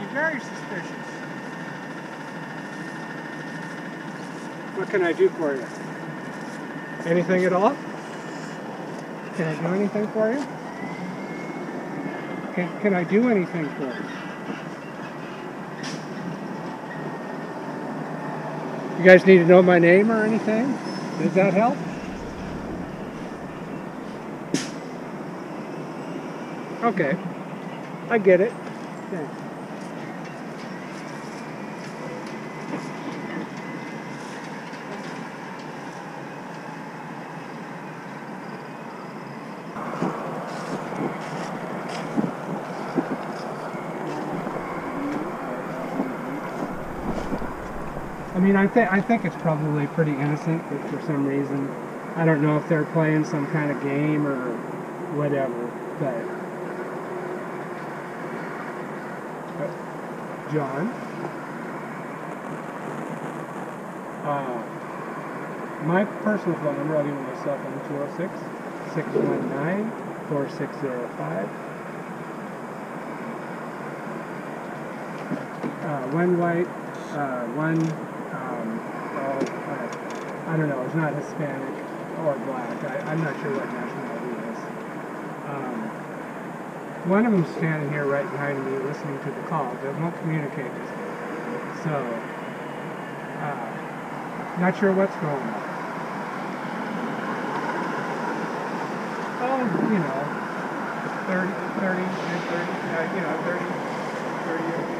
be very suspicious. What can I do for you? Anything at all? Can I do anything for you? Can I do anything for you? You guys need to know my name or anything? Does that help? Okay. I get it. Thanks. I mean, I think it's probably pretty innocent, but for some reason, I don't know if they're playing some kind of game or whatever, but John, my personal phone number, I'll give you my cell phone, 206-619-4605. One white, one, I don't know, it's not Hispanic or black. I'm not sure what nationality it is. One of them's standing here right behind me listening to the call, but won't communicate with me. So, not sure what's going on. Oh, you know, 30, 30, 30, 30 years.